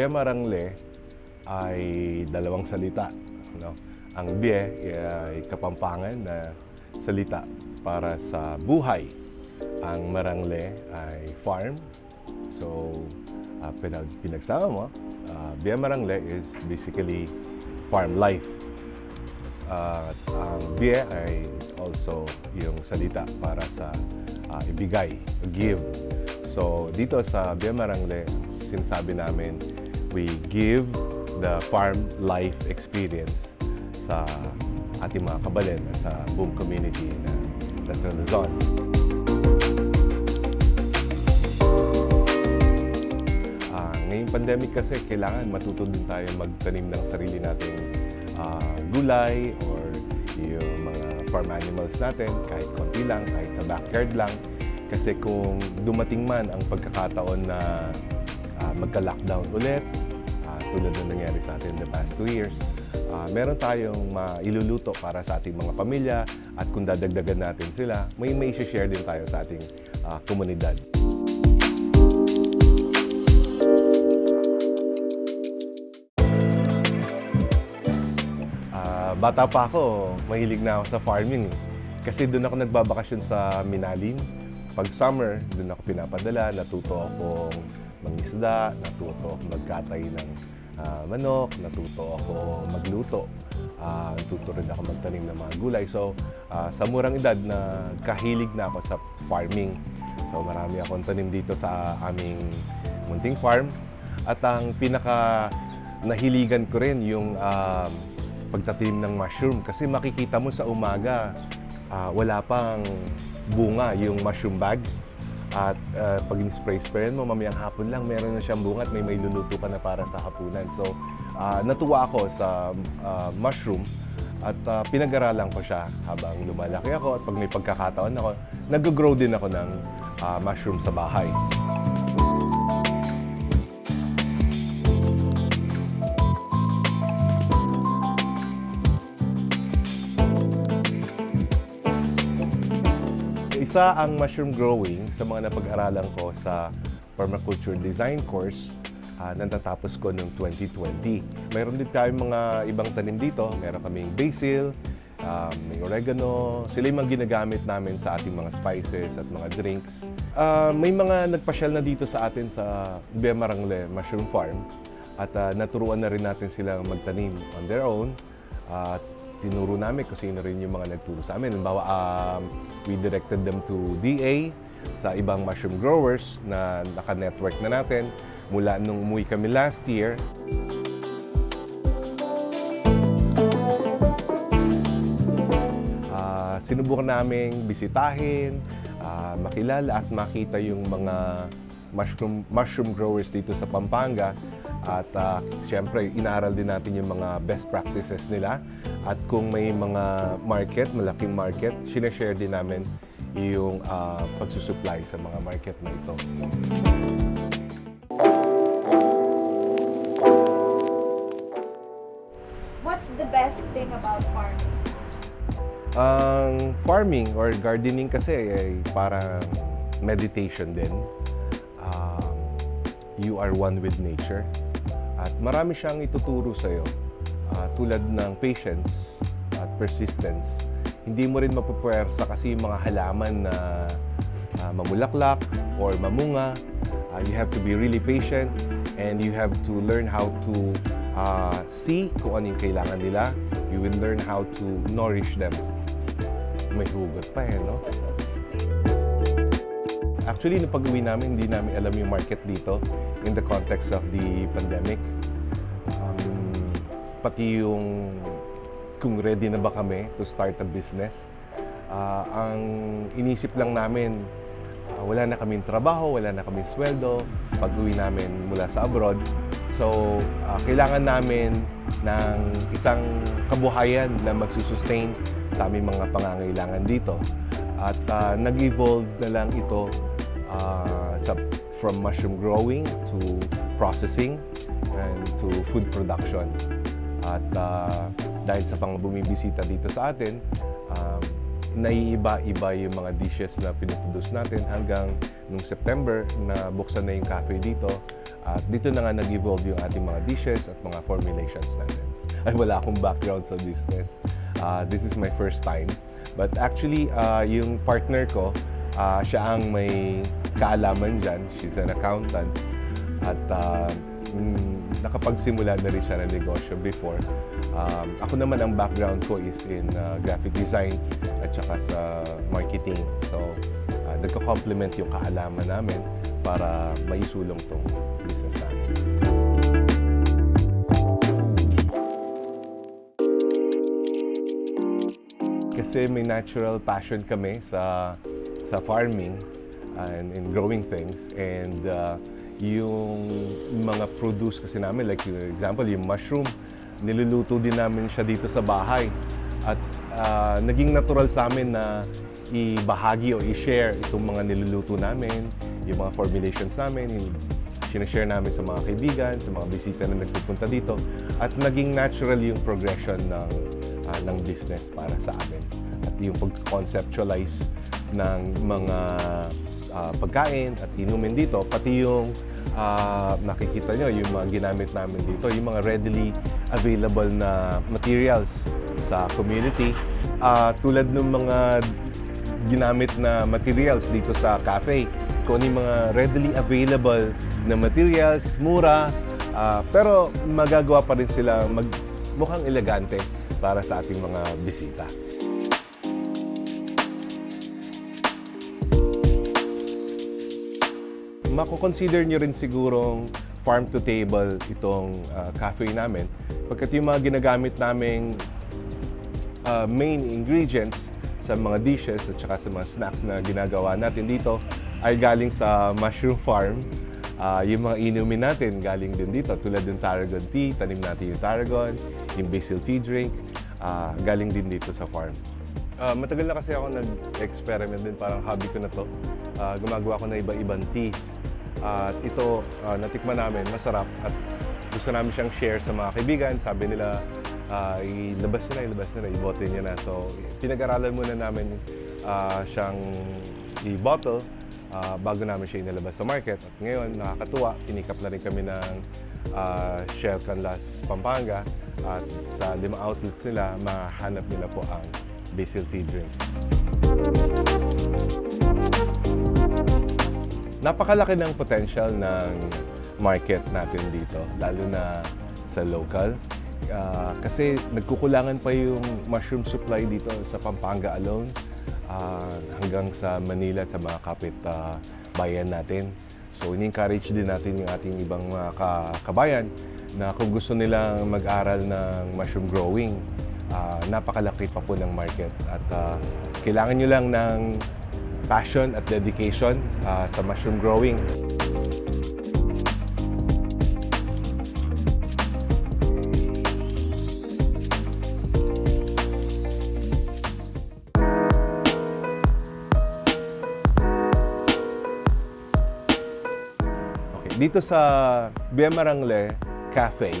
Bie Marangle ay dalawang salita, no? Ang Bie ay Kapampangan na salita para sa buhay. Ang Marangle ay farm. So, pinagsama mo, Bie Marangle is basically farm life. At ang Bie ay also yung salita para sa ibigay, give. So, dito sa Bie Marangle, sinasabi namin, we give the farm life experience sa ating mga kabalin at sa buong community na Western Luzon. Ngayong pandemic kasi, kailangan matuto din tayo magtanim ng sarili nating gulay or yung mga farm animals natin, kahit konti lang, kahit sa backyard lang. Kasi kung dumating man ang pagkakataon na magka-lockdown ulit, tulad na nangyari sa atin the past 2 years, meron tayong mailuluto para sa ating mga pamilya at kung dadagdagan natin sila, may share din tayo sa ating komunidad. Bata pa ako, mahilig na ako sa farming. Kasi doon ako nagbabakasyon sa Minalin. Pag summer, doon ako pinapadala, natuto akong mangisda, natuto akong magkatay ng manok, natuto ako magluto, natuto rin ako magtanim ng mga gulay. So, sa murang edad na kahilig na ako sa farming. So, marami akong tanim dito sa aming munting farm. At ang pinaka nahiligan ko rin yung pagtatanim ng mushroom. Kasi makikita mo sa umaga, wala pang bunga yung mushroom bag. At pag in-spray-sprayan mo, mamayang hapon lang, meron na siyang bunga at may luluto ka na para sa hapunan. So, natuwa ako sa mushroom at pinag-aralan ko siya habang lumalaki ako. At pag may pagkakataon ako, nag-grow din ako ng mushroom sa bahay. Isa ang mushroom growing sa mga napag-aralan ko sa permaculture design course na natatapos ko noong 2020. Mayroon din tayong mga ibang tanim dito. Meron kaming basil, may oregano. Sila yung mga ginagamit namin sa ating mga spices at mga drinks. May mga nagpasyal na dito sa atin sa Bie Marangle Mushroom Farm at naturuan na rin natin silang magtanim on their own. Tinuro namin kung sino rin yung mga nagturo sa amin. Halimbawa, we directed them to DA sa ibang mushroom growers na naka-network na natin mula nung umuwi kami last year. Sinubukan naming bisitahin, makilala at makita yung mga mushroom growers dito sa Pampanga. At siyempre, inaaral din natin yung mga best practices nila. At kung may mga market, malaking market, sinashare din namin yung pagsusupply sa mga market na ito. What's the best thing about farming? Ang farming or gardening kasi ay parang meditation din. You are one with nature. At marami siyang ituturo sa'yo. Tulad ng patience at persistence. Hindi mo rin mapupuwersa kasi yung mga halaman na mamulaklak or mamunga. You have to be really patient and you have to learn how to see kung ano yung kailangan nila. You will learn how to nourish them. May hugot pa no? Actually, nung pag-uwi namin, hindi namin alam yung market dito in the context of the pandemic. Pati yung kung ready na ba kami to start a business. Ang inisip lang namin, wala na kaming trabaho, wala na kaming sweldo pag-uwi namin mula sa abroad. So, kailangan namin ng isang kabuhayan na magsusustain sa aming mga pangangailangan dito. At nag-evolve na lang ito from mushroom growing to processing and to food production. At dahil sa pang bumibisita dito sa atin, naiiba-iba yung mga dishes na pinoproduce natin hanggang nung September na buksan na yung cafe dito At dito na nga nag-evolve yung ating mga dishes at mga formulations natin. Ay, wala akong background sa business. This is my first time. But actually, yung partner ko, siya ang may kaalaman dyan. She's an accountant. At nakapagsimula na rin siya ng negosyo before. Ako naman, ang background ko is in graphic design at saka sa marketing. So, nagko-complement yung kaalaman namin para maisulong tong business namin. Kasi may natural passion kami sa farming and in growing things, and yung mga produce kasi namin, like yung example, yung mushroom, niluluto din namin siya dito sa bahay. At naging natural sa amin na ibahagi o i-share itong mga niluluto namin, yung mga formulations namin, sinashare namin sa mga kaibigan, sa mga bisita na nagpupunta dito. At naging natural yung progression ng business para sa amin. At yung pag-conceptualize ng mga pagkain at inumin dito, pati yung nakikita nyo, yung mga ginamit namin dito, yung mga readily available na materials sa community. Tulad ng mga ginamit na materials dito sa cafe, kung ano yung mga readily available na materials, mura, pero magagawa pa rin sila mukhang elegante para sa ating mga bisita. Mako-consider nyo rin sigurong farm to table itong cafe namin, pagkat yung mga ginagamit naming main ingredients sa mga dishes at saka sa mga snacks na ginagawa natin dito ay galing sa mushroom farm. Yung mga inumin natin galing din dito, tulad ng tarragon tea, tanim natin yung tarragon, yung basil tea drink, galing din dito sa farm. Matagal na kasi ako nag-experiment din, parang hobby ko na to. Gumagawa ko na iba-ibang teas. At ito, natikman namin, masarap, at gusto namin siyang share sa mga kaibigan. Sabi nila, ilabas nyo na, ibote nyo na. So, pinag-aralan muna namin siyang i-bottle bago namin siya inilabas sa market. At ngayon, nakakatuwa, pinikap na rin kami ng Shell Canlas, Pampanga. At sa 5 outlets nila, mahanap nila po ang basil tea drink. Napakalaki ng potential ng market natin dito, lalo na sa local. Kasi nagkukulangan pa yung mushroom supply dito sa Pampanga alone, hanggang sa Manila at sa mga kapit bayan natin. So, in-encourage din natin yung ating ibang mga kabayan na kung gusto nilang mag-aral ng mushroom growing, napakalaki pa po ng market. At kailangan nyo lang ng passion at dedication sa mushroom growing. Dito sa Via Marangle Cafe,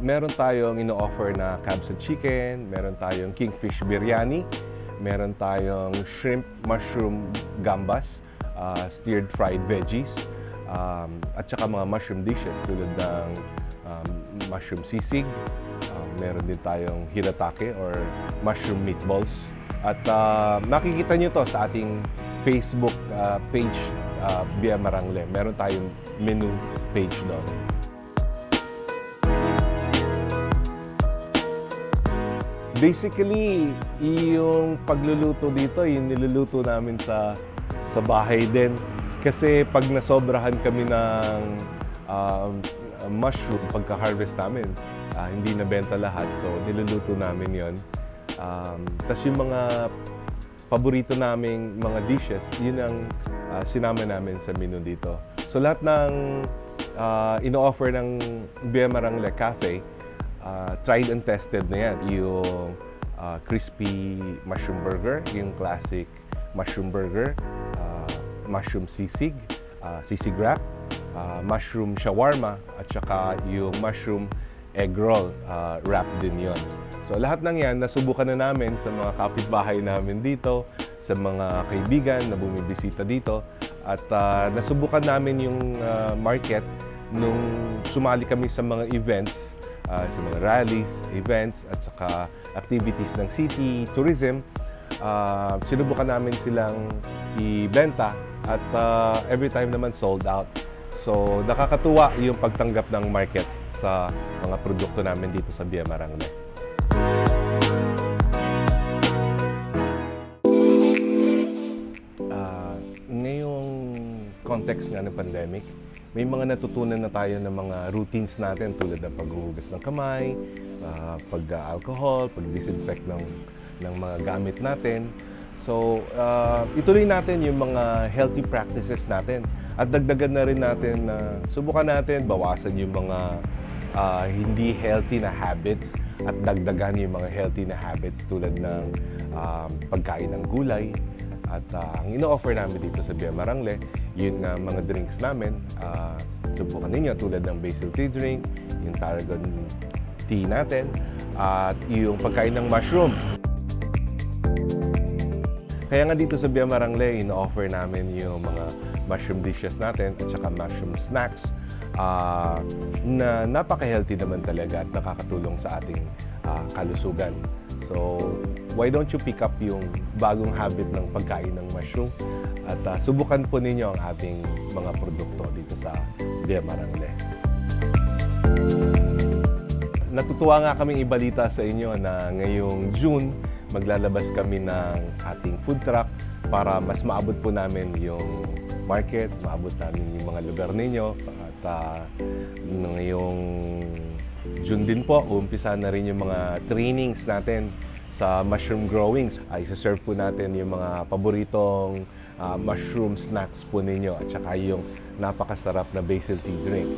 meron tayong ino-offer na kabsa chicken, meron tayong kingfish biryani, meron tayong shrimp mushroom gambas, stirred fried veggies, at saka mga mushroom dishes tulad ng mushroom sisig, meron din tayong hiratake or mushroom meatballs. At makikita nyo to sa ating Facebook page, Via Marangle. Meron tayong menu page doon. Basically, yung pagluluto dito, yung niluluto namin sa bahay din. Kasi pag nasobrahan kami ng mushroom pagka-harvest namin, hindi nabenta lahat. So, niluluto namin yon. Tapos yung mga paborito naming mga dishes, yun ang sinama namin sa menu dito. So lahat ng ino-offer ng Via Marangle Cafe, tried and tested na yan. Yung crispy mushroom burger, yung classic mushroom burger, mushroom sisig, sisig wrap, mushroom shawarma, at saka yung mushroom egg roll, wrap din yon. So lahat ng yan, nasubukan na namin sa mga kapitbahay namin dito, sa mga kaibigan na bumibisita dito, at nasubukan namin yung market nung sumali kami sa mga events, sa mga rallies, events, at saka activities ng city tourism, sinubukan namin silang ibenta at every time naman sold out. So nakakatuwa yung pagtanggap ng market sa mga produkto namin dito sa Via Marangle. Ngayong context nga ng pandemic, may mga natutunan na tayo ng mga routines natin tulad ng paghuhugas ng kamay, pag-alcohol, pag-disinfect ng mga gamit natin. So, ituloy natin yung mga healthy practices natin at dagdagan na rin natin na subukan natin bawasan yung mga hindi healthy na habits at dagdagan yung mga healthy na habits tulad ng pagkain ng gulay. At ang ino-offer namin dito sa Via Marangle, yun nga mga drinks namin. Subukan ninyo tulad ng basil tea drink, yung tarragon tea natin, at yung pagkain ng mushroom. Kaya nga dito sa Via Marangle, ino-offer namin yung mga mushroom dishes natin at saka mushroom snacks na napaka-healthy naman talaga at nakakatulong sa ating kalusugan. So, why don't you pick up yung bagong habit ng pagkain ng mushroom at subukan po ninyo ang ating mga produkto dito sa Via Marangle. Natutuwa nga kaming ibalita sa inyo na ngayong June, maglalabas kami ng ating food truck para mas maabot po namin yung market, maabot namin yung mga lugar ninyo. At ngayong June din po, umpisa na rin yung mga trainings natin sa mushroom growing. Isa-serve po natin yung mga paboritong mushroom snacks po ninyo at saka yung napakasarap na basil tea drink.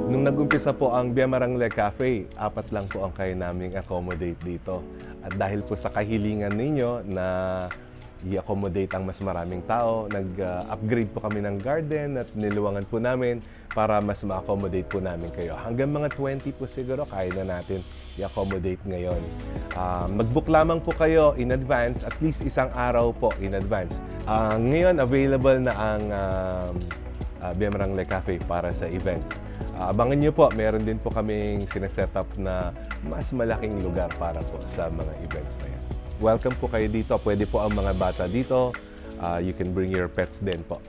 Nung nag-umpisa po ang Via Marangle Cafe, 4 lang po ang kaya naming accommodate dito. At dahil po sa kahilingan ninyo na i-accommodate ang mas maraming tao, nag-upgrade po kami ng garden at niluwangan po namin para mas ma-accommodate po namin kayo. Hanggang mga 20 po siguro kaya na natin i-accommodate ngayon. Mag-book lamang po kayo in advance, at least isang araw po in advance. Ngayon, available na ang Via Marangle Cafe para sa events. Abangan nyo po, meron din po kaming sineset up na mas malaking lugar para po sa mga events na yan. Welcome po kayo dito. Pwede po ang mga bata dito. You can bring your pets din po.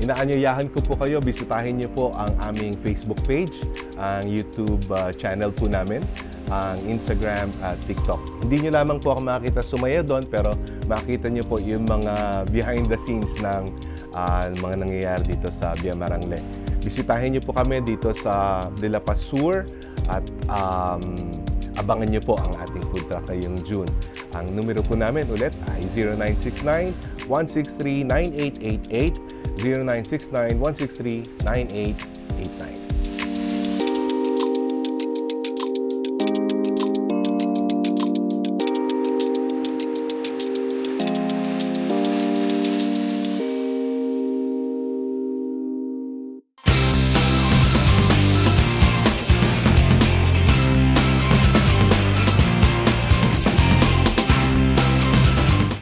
Inaanyayahan ko po kayo, bisitahin niyo po ang aming Facebook page, ang YouTube channel po namin, ang Instagram at TikTok. Hindi niyo lamang po ako makikita sumaya doon, pero makikita niyo po yung mga behind the scenes ng mga nangyayari dito sa Via Marangle. Bisitahin niyo po kami dito sa De La Paz Sur at abangan niyo po ang ating food truck ngayong June. Ang numero po namin ulit ay 0969-163-9888, 0969-163-9889.